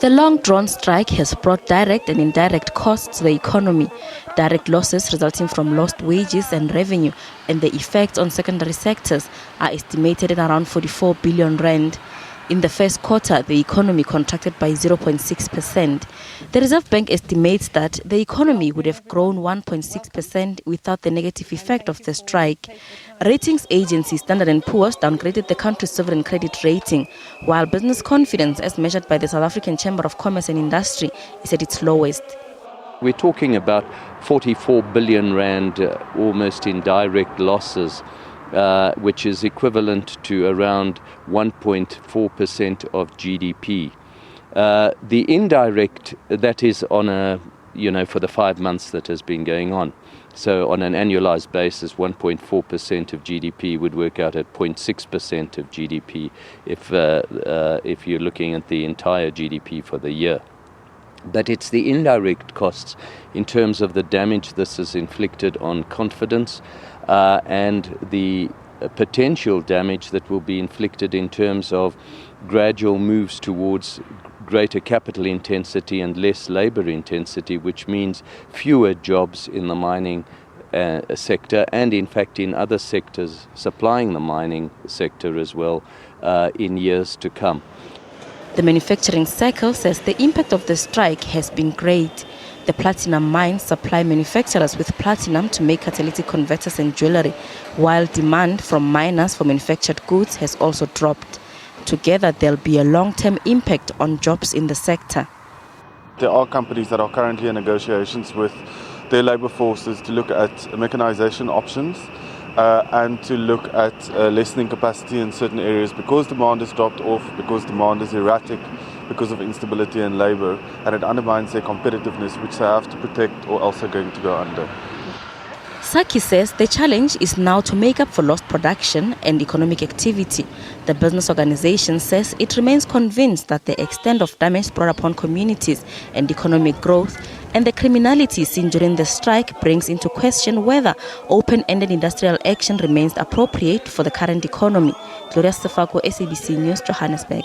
The long-drawn strike has brought direct and indirect costs to the economy. Direct losses resulting from lost wages and revenue and the effects on secondary sectors are estimated at around 44 billion rand. In the first quarter, the economy contracted by 0.6%. The Reserve Bank estimates that the economy would have grown 1.6% without the negative effect of the strike. Ratings agency Standard & Poor's downgraded the country's sovereign credit rating, while business confidence, as measured by the South African Chamber of Commerce and Industry, is at its lowest. We're talking about 44 billion rand almost in direct losses, which is equivalent to around 1.4% of GDP. The indirect, that is on for the 5 months that has been going on. So on an annualized basis, 1.4% of GDP would work out at 0.6% of GDP if you're looking at the entire GDP for the year. But it's the indirect costs in terms of the damage this has inflicted on confidence and the potential damage that will be inflicted in terms of gradual moves towards greater capital intensity and less labor intensity, which means fewer jobs in the mining sector and in fact in other sectors supplying the mining sector as well in years to come. The manufacturing circle says the impact of the strike has been great. The platinum mines supply manufacturers with platinum to make catalytic converters and jewelry, while demand from miners for manufactured goods has also dropped. Together, there'll be a long-term impact on jobs in the sector. There are companies that are currently in negotiations with their labour forces to look at mechanisation options and to look at lessening capacity in certain areas because demand has dropped off, because demand is erratic, because of instability in labour, and it undermines their competitiveness, which they have to protect or else they're going to go under. Saki says the challenge is now to make up for lost production and economic activity. The business organization says it remains convinced that the extent of damage brought upon communities and economic growth and the criminality seen during the strike brings into question whether open-ended industrial action remains appropriate for the current economy. Gloria Sefako, SABC News, Johannesburg.